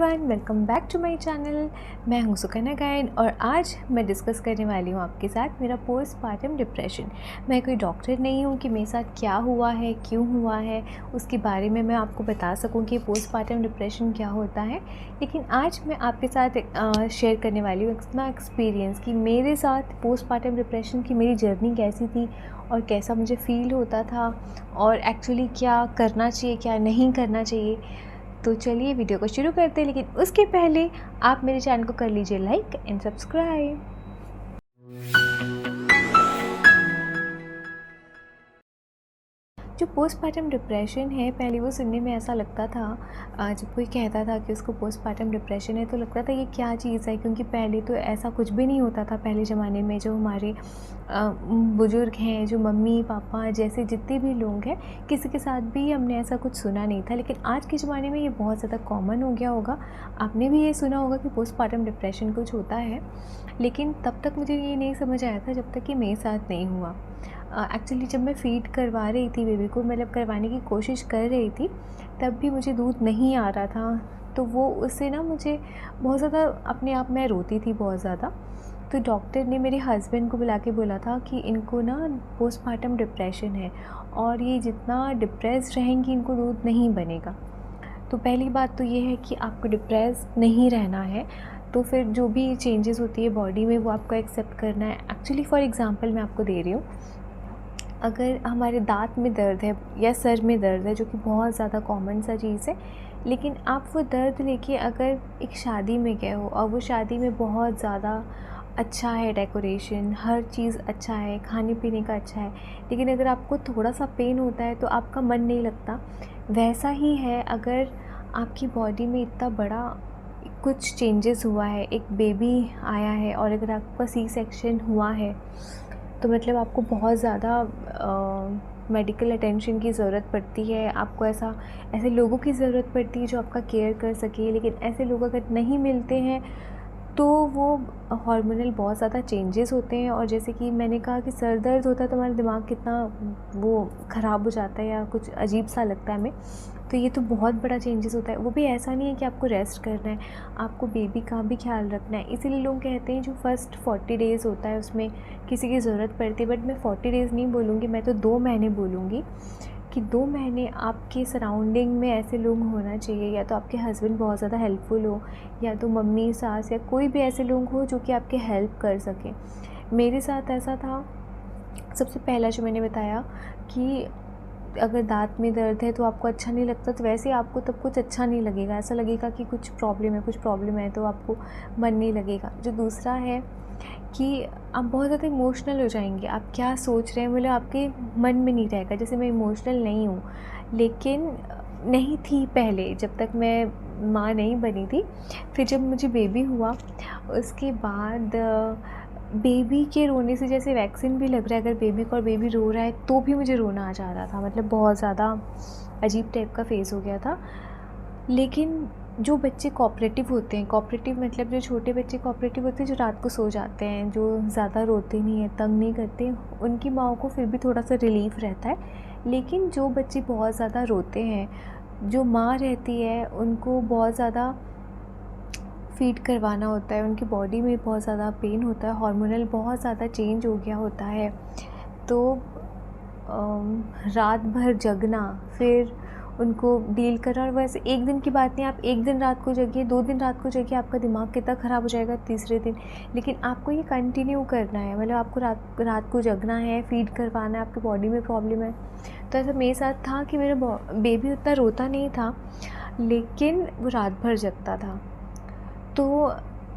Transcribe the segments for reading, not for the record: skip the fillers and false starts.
Everyone, welcome back to my channel. मैं हूं सुकन्या गायन और आज मैं डिस्कस करने वाली हूं आपके साथ मेरा पोस्टपार्टम डिप्रेशन। मैं कोई डॉक्टर नहीं हूं कि मेरे साथ क्या हुआ है, क्यों हुआ है, उसके बारे में मैं आपको बता सकूं कि पोस्टपार्टम डिप्रेशन क्या होता है। लेकिन आज मैं आपके साथ शेयर करने वाली हूँ अपना एक्सपीरियंस कि मेरे साथ पोस्टपार्टम डिप्रेशन की मेरी जर्नी कैसी थी और कैसा मुझे फ़ील होता था और एक्चुअली क्या करना चाहिए, क्या नहीं करना चाहिए। तो चलिए वीडियो को शुरू करते हैं, लेकिन उसके पहले आप मेरे चैनल को कर लीजिए लाइक एंड सब्सक्राइब। जो पोस्टपार्टम डिप्रेशन है, पहले वो सुनने में ऐसा लगता था, जब कोई कहता था कि उसको पोस्टपार्टम डिप्रेशन है तो लगता था ये क्या चीज़ है, क्योंकि पहले तो ऐसा कुछ भी नहीं होता था। पहले ज़माने में जो हमारे बुज़ुर्ग हैं, जो मम्मी पापा जैसे जितने भी लोग हैं, किसी के साथ भी हमने ऐसा कुछ सुना नहीं था। लेकिन आज के ज़माने में ये बहुत ज़्यादा कॉमन हो गया होगा। आपने भी ये सुना होगा कि पोस्टपार्टम डिप्रेशन कुछ होता है, लेकिन तब तक मुझे ये नहीं समझ आया था जब तक कि मेरे साथ नहीं हुआ। एक्चुअली जब मैं फ़ीड करवा रही थी बेबी को, मतलब करवाने की कोशिश कर रही थी, तब भी मुझे दूध नहीं आ रहा था। तो वो उससे ना मुझे बहुत ज़्यादा अपने आप में रोती थी बहुत ज़्यादा। तो डॉक्टर ने मेरे हस्बैंड को बुला के बोला था कि इनको ना पोस्टपार्टम डिप्रेशन है और ये जितना डिप्रेस्ड रहेंगी इनको दूध नहीं बनेगा। तो पहली बात तो ये है कि आपको डिप्रेस नहीं रहना है। तो फिर जो भी चेंजेस होती है बॉडी में वो आपको एक्सेप्ट करना है। एक्चुअली फॉर एग्ज़ाम्पल मैं आपको दे रही हूँ, अगर हमारे दाँत में दर्द है या सर में दर्द है, जो कि बहुत ज़्यादा कॉमन सा चीज़ है, लेकिन आप वो दर्द लेके अगर एक शादी में गए हो और वो शादी में बहुत ज़्यादा अच्छा है, डेकोरेशन हर चीज़ अच्छा है, खाने पीने का अच्छा है, लेकिन अगर आपको थोड़ा सा पेन होता है तो आपका मन नहीं लगता। वैसा ही है अगर आपकी बॉडी में इतना बड़ा कुछ चेंजेस हुआ है, एक बेबी आया है और अगर आपका सी सेक्शन हुआ है, तो मतलब आपको बहुत ज़्यादा मेडिकल अटेंशन की ज़रूरत पड़ती है। आपको ऐसे लोगों की ज़रूरत पड़ती है जो आपका केयर कर सके। लेकिन ऐसे लोग अगर नहीं मिलते हैं तो वो हार्मोनल बहुत ज़्यादा चेंजेस होते हैं। और जैसे कि मैंने कहा कि सर दर्द होता है तो हमारा दिमाग कितना वो ख़राब हो जाता है या कुछ अजीब सा लगता है हमें। तो ये तो बहुत बड़ा चेंजेस होता है। वो भी ऐसा नहीं है कि आपको रेस्ट करना है, आपको बेबी का भी ख्याल रखना है। इसीलिए लोग कहते हैं जो फर्स्ट 40 डेज़ होता है उसमें किसी की ज़रूरत पड़ती है। बट मैं 40 डेज़ नहीं बोलूँगी, मैं तो 2 महीने बोलूँगी कि 2 महीने आपके सराउंडिंग में ऐसे लोग होना चाहिए, या तो आपके हस्बैंड बहुत ज़्यादा हेल्पफुल हो, या तो मम्मी सास या कोई भी ऐसे लोग हो जो कि आपके हेल्प कर सकें। मेरे साथ ऐसा था, सबसे पहला जो मैंने बताया कि अगर दाँत में दर्द है तो आपको अच्छा नहीं लगता, तो वैसे आपको तब कुछ अच्छा नहीं लगेगा, ऐसा लगेगा कि कुछ प्रॉब्लम है तो आपको मन नहीं लगेगा। जो दूसरा है कि आप बहुत ज़्यादा इमोशनल हो जाएंगे, आप क्या सोच रहे हैं मतलब आपके मन में नहीं रहेगा। जैसे मैं इमोशनल नहीं हूँ, लेकिन नहीं थी पहले, जब तक मैं माँ नहीं बनी थी। फिर जब मुझे बेबी हुआ उसके बाद बेबी के रोने से, जैसे वैक्सीन भी लग रहा है, अगर बेबी को और बेबी रो रहा है तो भी मुझे रोना आ जा रहा था। मतलब बहुत ज़्यादा अजीब टाइप का फेस हो गया था। लेकिन जो बच्चे कोऑपरेटिव होते हैं, कोऑपरेटिव मतलब जो छोटे बच्चे कोऑपरेटिव होते हैं, जो रात को सो जाते हैं, जो ज़्यादा रोते नहीं हैं, तंग नहीं करते, उनकी माँओं को फिर भी थोड़ा सा रिलीफ़ रहता है। लेकिन जो बच्चे बहुत ज़्यादा रोते हैं, जो माँ रहती है, उनको बहुत ज़्यादा फ़ीड करवाना होता है, उनकी बॉडी में बहुत ज़्यादा पेन होता है, हार्मोनल बहुत ज़्यादा चेंज हो गया होता है। तो रात भर जगना, फिर उनको डील करना। और वैसे एक दिन की बात नहीं, आप एक दिन रात को जगिए, 2 दिन रात को जगिए, आपका दिमाग कितना ख़राब हो जाएगा तीसरे दिन। लेकिन आपको ये कंटिन्यू करना है, मतलब आपको रात को जगना है, फ़ीड करवाना है, आपकी बॉडी में प्रॉब्लम है। तो ऐसा मेरे साथ था कि मेरा बेबी उतना रोता नहीं था, लेकिन वो रात भर जगता था। तो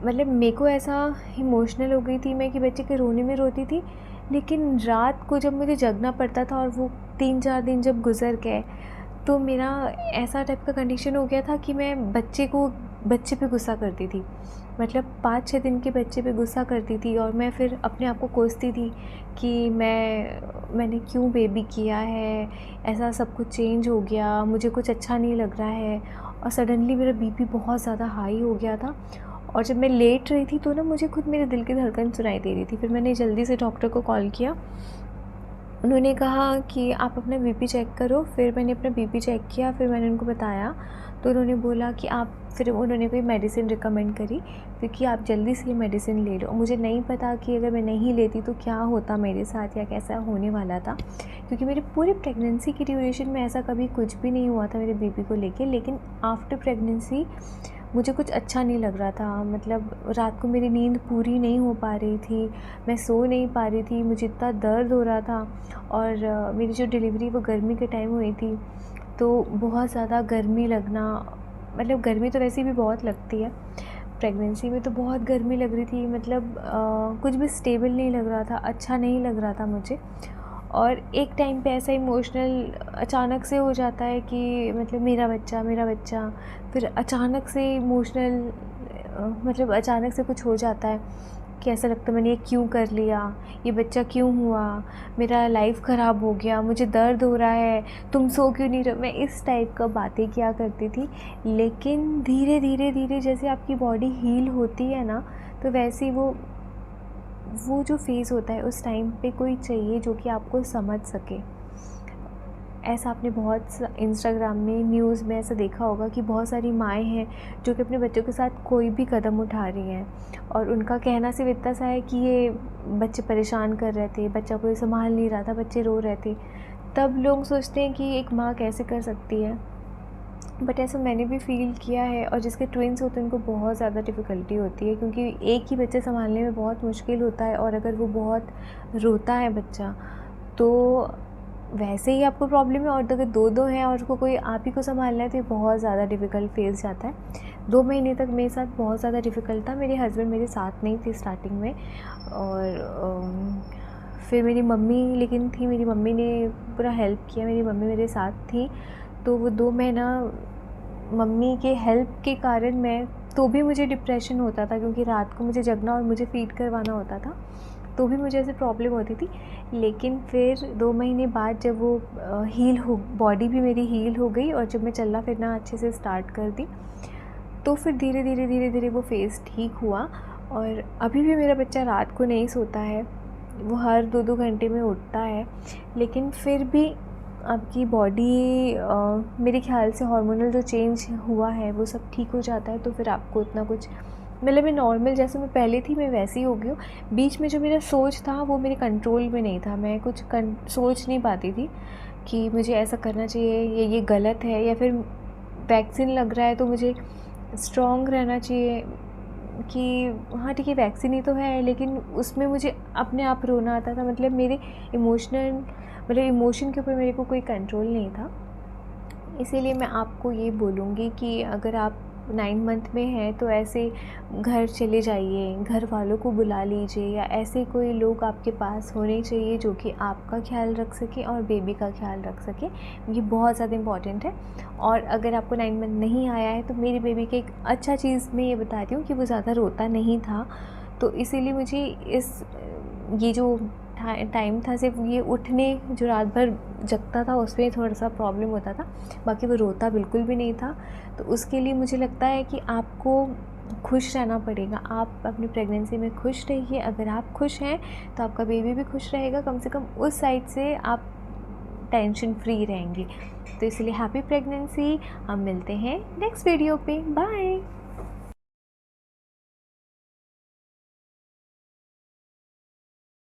मतलब मेरे को ऐसा इमोशनल हो गई थी मैं कि बच्चे के रोने में रोती थी। लेकिन रात को जब मुझे जगना पड़ता था और वो 3-4 दिन जब गुज़र गए, तो मेरा ऐसा टाइप का कंडीशन हो गया था कि मैं बच्चे पे गुस्सा करती थी। मतलब 5-6 दिन के बच्चे पे गुस्सा करती थी और मैं फिर अपने आप को कोसती थी कि मैंने क्यों बेबी किया है, ऐसा सब कुछ चेंज हो गया, मुझे कुछ अच्छा नहीं लग रहा है। और सडनली मेरा बीपी बहुत ज़्यादा हाई हो गया था। और जब मैं लेट रही थी तो ना मुझे खुद मेरे दिल की धड़कन सुनाई दे रही थी। फिर मैंने जल्दी से डॉक्टर को कॉल किया उन्होंने कहा कि आप अपना बीपी चेक करो। फिर मैंने अपना बीपी चेक किया, फिर मैंने उनको बताया, तो उन्होंने बोला कि आप, फिर उन्होंने कोई मेडिसिन रिकमेंड करी, क्योंकि आप जल्दी से ये मेडिसिन ले लो। मुझे नहीं पता कि अगर मैं नहीं लेती तो क्या होता मेरे साथ या कैसा होने वाला था, क्योंकि मेरी पूरी प्रेगनेंसी की ड्यूरेशन में ऐसा कभी कुछ भी नहीं हुआ था मेरे बीपी को लेके। लेकिन आफ्टर प्रेगनेंसी मुझे कुछ अच्छा नहीं लग रहा था, मतलब रात को मेरी नींद पूरी नहीं हो पा रही थी, मैं सो नहीं पा रही थी, मुझे इतना दर्द हो रहा था। और मेरी जो डिलीवरी वो गर्मी के टाइम हुई थी, तो बहुत ज़्यादा गर्मी लगना, मतलब गर्मी तो वैसे भी बहुत लगती है, प्रेगनेंसी में तो बहुत गर्मी लग रही थी, मतलब कुछ भी स्टेबल नहीं लग रहा था, अच्छा नहीं लग रहा था मुझे। और एक टाइम पे ऐसा इमोशनल अचानक से हो जाता है कि मतलब मेरा बच्चा, मेरा बच्चा, फिर अचानक से इमोशनल मतलब अचानक से कुछ हो जाता है कि ऐसा लगता है मैंने ये क्यों कर लिया, ये बच्चा क्यों हुआ, मेरा लाइफ ख़राब हो गया, मुझे दर्द हो रहा है, तुम सो क्यों नहीं रहे। मैं इस टाइप का बातें किया करती थी। लेकिन धीरे धीरे धीरे जैसे आपकी बॉडी हील होती है ना, तो वैसे ही वो जो फ़ेज़ होता है उस टाइम पे कोई चाहिए जो कि आपको समझ सके। ऐसा आपने बहुत इंस्टाग्राम में, न्यूज़ में ऐसा देखा होगा कि बहुत सारी माएँ हैं जो कि अपने बच्चों के साथ कोई भी कदम उठा रही हैं, और उनका कहना सिर्फ इतना सा है कि ये बच्चे परेशान कर रहे थे, बच्चा कोई संभाल नहीं रहा था, बच्चे रो रहे थे। तब लोग सोचते हैं कि एक माँ कैसे कर सकती है, बट ऐसा मैंने भी फ़ील किया है। और जिसके ट्विन्स होते हैं उनको बहुत ज़्यादा डिफ़िकल्टी होती है, क्योंकि एक ही बच्चे संभालने में बहुत मुश्किल होता है, और अगर वो बहुत रोता है बच्चा तो वैसे ही आपको प्रॉब्लम है, और अगर दो दो हैं और उसको कोई आप ही को संभालना है तो ये बहुत ज़्यादा डिफ़िकल्ट फ़ेज़ जाता है। 2 महीने तक मेरे साथ बहुत ज़्यादा डिफ़िकल्ट था। मेरे हस्बैंड मेरे साथ नहीं थे स्टार्टिंग में, और फिर मेरी मम्मी लेकिन थी, मेरी मम्मी ने पूरा हेल्प किया, मेरी मम्मी मेरे साथ थी। तो वो 2 महीना मम्मी के हेल्प के कारण मैं, तो भी मुझे डिप्रेशन होता था, क्योंकि रात को मुझे जगना और मुझे फ़ीड करवाना होता था, तो भी मुझे ऐसे प्रॉब्लम होती थी। लेकिन फिर 2 महीने बाद जब वो हील हो, बॉडी भी मेरी हील हो गई, और जब मैं चलना फिरना अच्छे से स्टार्ट कर दी, तो फिर धीरे धीरे धीरे धीरे वो फ़ेज़ ठीक हुआ। और अभी भी मेरा बच्चा रात को नहीं सोता है, वो हर 2-2 घंटे में उठता है। लेकिन फिर भी आपकी बॉडी मेरे ख़्याल से हार्मोनल जो चेंज हुआ है वो सब ठीक हो जाता है, तो फिर आपको इतना कुछ, मतलब मैं नॉर्मल जैसे मैं पहले थी मैं वैसी हो गई हूँ। बीच में जो मेरा सोच था वो मेरे कंट्रोल में नहीं था, मैं कुछ सोच नहीं पाती थी कि मुझे ऐसा करना चाहिए या ये गलत है, या फिर वैक्सीन लग रहा है तो मुझे स्ट्रॉन्ग रहना चाहिए कि हाँ ठीक है वैक्सीन ही तो है, लेकिन उसमें मुझे अपने आप रोना आता था। मतलब मेरे इमोशन के ऊपर मेरे को कोई कंट्रोल नहीं था। इसीलिए मैं आपको ये बोलूँगी कि अगर आप 9 मंथ में हैं तो ऐसे घर चले जाइए, घर वालों को बुला लीजिए, या ऐसे कोई लोग आपके पास होने चाहिए जो कि आपका ख़्याल रख सकें और बेबी का ख़्याल रख सकें। ये बहुत ज़्यादा इम्पॉर्टेंट है। और अगर आपको 9 मंथ नहीं आया है तो मेरी बेबी की एक अच्छा चीज़ मैं ये बताती हूँ कि वो ज़्यादा रोता नहीं था, तो इसीलिए मुझे ये जो टाइम था सिर्फ ये उठने, जो रात भर जगता था उसमें थोड़ा सा प्रॉब्लम होता था, बाकी वो रोता बिल्कुल भी नहीं था। तो उसके लिए मुझे लगता है कि आपको खुश रहना पड़ेगा। आप अपनी प्रेगनेंसी में खुश रहिए, अगर आप खुश हैं तो आपका बेबी भी खुश रहेगा, कम से कम उस साइड से आप टेंशन फ्री रहेंगे। तो इसलिए हैप्पी प्रेगनेंसी। हम मिलते हैं नेक्स्ट वीडियो पे, बाय।